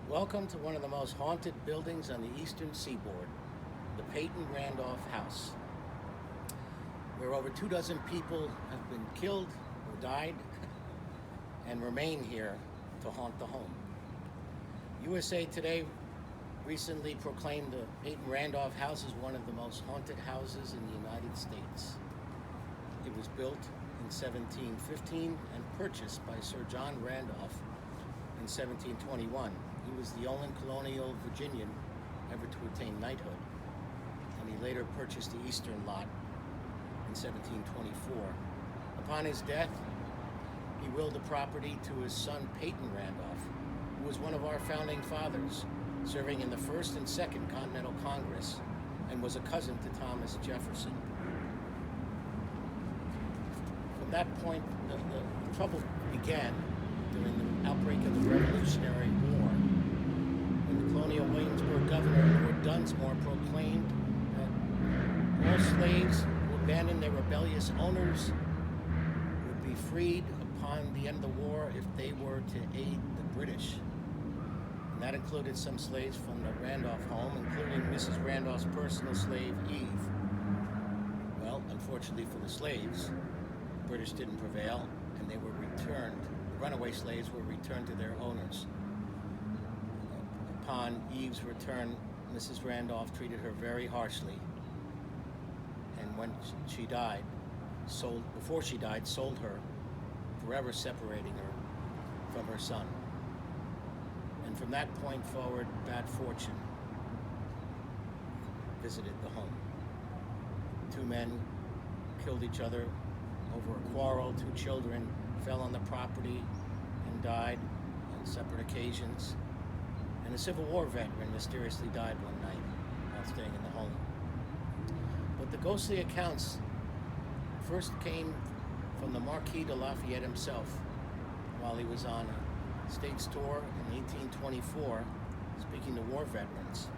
Welcome to one of the most haunted buildings on the eastern seaboard, the Peyton Randolph House, where over 24 people have been killed or died and remain here to haunt the home. USA Today recently proclaimed the Peyton Randolph House as one of the most haunted houses in the United States. It was built in 1715 and purchased by Sir John Randolph in 1721. He was the only colonial Virginian ever to attain knighthood, and he later purchased the eastern lot in 1724. Upon his death, he willed the property to his son Peyton Randolph, who was one of our founding fathers, serving in the First and Second Continental Congress, and was a cousin to Thomas Jefferson. From that point, the trouble began during the outbreak of the Revolutionary War, when the colonial Williamsburg governor, Lord Dunsmore, proclaimed that all slaves who abandoned their rebellious owners would be freed upon the end of the war if they were to aid the British. And that included some slaves from the Randolph home, including Mrs. Randolph's personal slave, Eve. Well, unfortunately for the slaves, the British didn't prevail, and they were returned. The runaway slaves were returned to their owners. Upon Eve's return, Mrs. Randolph treated her very harshly, and when she died, sold her, forever separating her from her son. And from that point forward, bad fortune visited the home. Two men killed each other over a quarrel. Two children fell on the property and died on separate occasions. And a Civil War veteran mysteriously died one night while staying in the home. But the ghostly accounts first came from the Marquis de Lafayette himself while he was on a States tour in 1824, speaking to war veterans.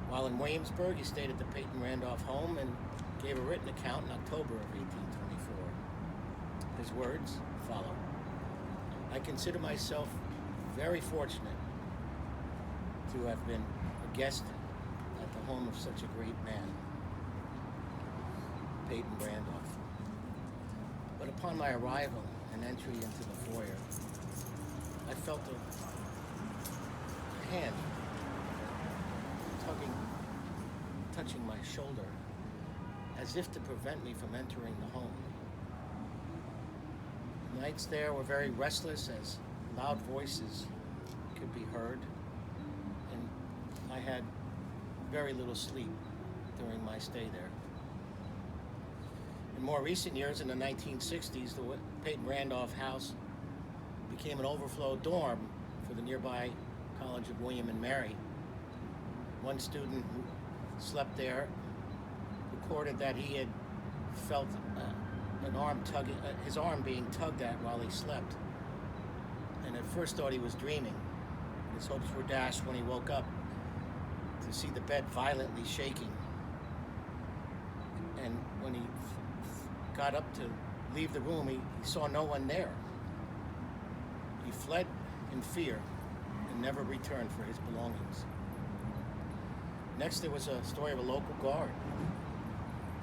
While in Williamsburg, he stayed at the Peyton Randolph home and gave a written account in October of 1824. His words follow. I consider myself very fortunate to have been a guest at the home of such a great man, Peyton Randolph. But upon my arrival and entry into the foyer, I felt a hand touching my shoulder, as if to prevent me from entering the home. The nights there were very restless, as loud voices could be heard, and I had very little sleep during my stay there. In more recent years, in the 1960s, the Peyton Randolph House became an overflow dorm for the nearby College of William and Mary. One student who slept there recorded that he had felt his arm being tugged at while he slept, and at first thought he was dreaming. His hopes were dashed when he woke up to see the bed violently shaking, and when he got up to leave the room, he saw no one there. He fled in fear and never returned for his belongings. Next, there was a story of a local guard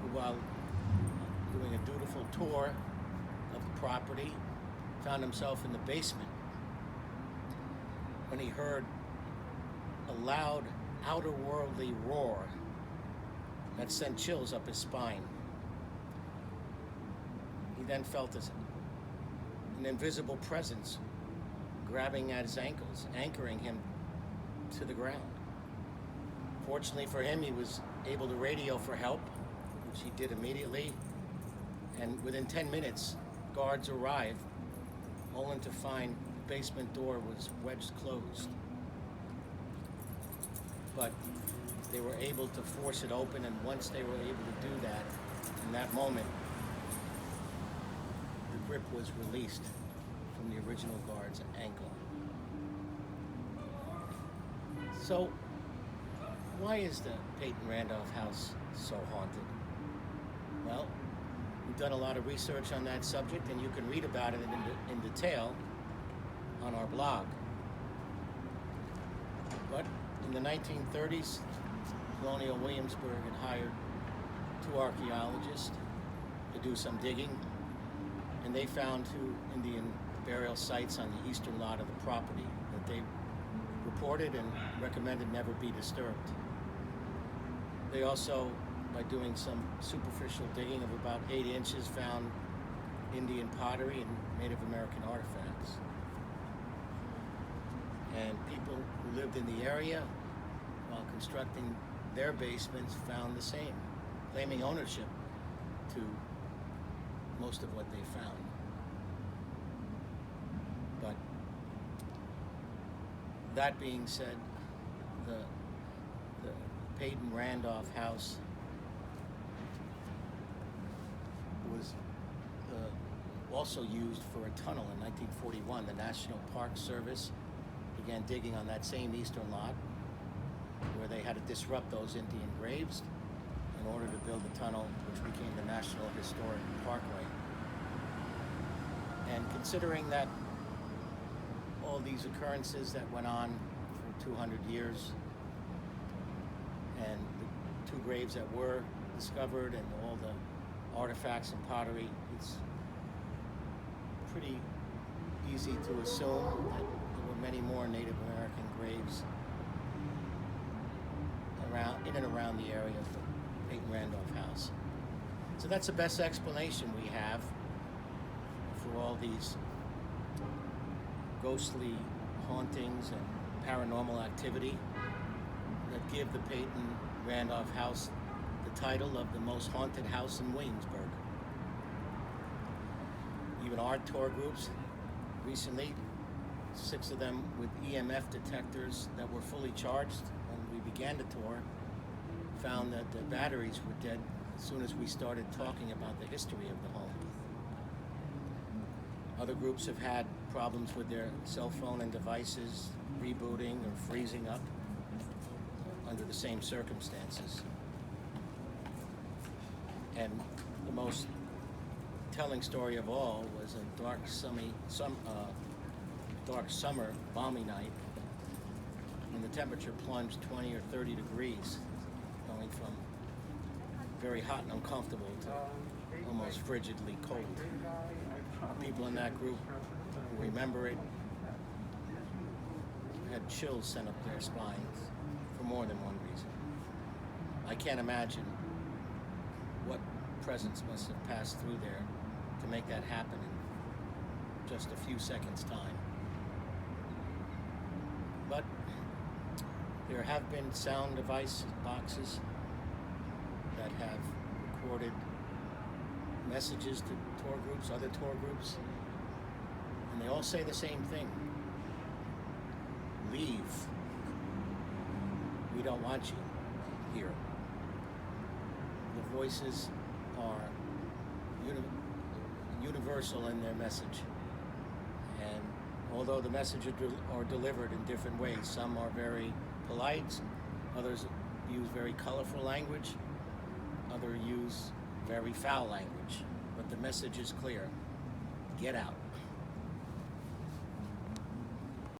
who, while doing a dutiful tour of the property, found himself in the basement when he heard a loud, outer-worldly roar that sent chills up his spine. He then felt an invisible presence grabbing at his ankles, anchoring him to the ground. Fortunately for him, he was able to radio for help, which he did immediately, and within 10 minutes, guards arrived, only to find the basement door was wedged closed. But they were able to force it open, and once they were able to do that, in that moment, the grip was released from the original guard's ankle. So, why is the Peyton Randolph house so haunted? Well, we've done a lot of research on that subject, and you can read about it in detail on our blog. But in the 1930s, Colonial Williamsburg had hired 2 archaeologists to do some digging, and they found 2 Indian burial sites on the eastern lot of the property that they reported and recommended never be disturbed. They also, by doing some superficial digging of about 8 inches, found Indian pottery and Native American artifacts. And people who lived in the area while constructing their basements found the same, claiming ownership to most of what they found. But that being said, the Peyton Randolph house was also used for a tunnel in 1941. The National Park Service began digging on that same eastern lot where they had to disrupt those Indian graves in order to build the tunnel, which became the National Historic Parkway. And considering that all these occurrences that went on for 200 years, and the 2 graves that were discovered and all the artifacts and pottery, it's pretty easy to assume that there were many more Native American graves in and around the area of the Peyton Randolph house. So that's the best explanation we have for all these ghostly hauntings and paranormal activity that give the Peyton Randolph house the title of the most haunted house in Williamsburg. Even our tour groups recently, 6 of them with EMF detectors that were fully charged when we began the tour, found that the batteries were dead as soon as we started talking about the history of the home. Other groups have had problems with their cell phone and devices rebooting or freezing up under the same circumstances. And the most telling story of all was a dark summer balmy night when the temperature plunged 20 or 30 degrees, going from very hot and uncomfortable to almost frigidly cold. People in that group who remember it had chills sent up their spines for more than one reason. I can't imagine what presence must have passed through there to make that happen in just a few seconds' time. But there have been sound device boxes that have recorded messages to tour groups, other tour groups, and they all say the same thing. Leave. We don't want you here. The voices are universal in their message. And although the messages are delivered in different ways, some are very polite, others use very colorful language, others use very foul language, but the message is clear. Get out.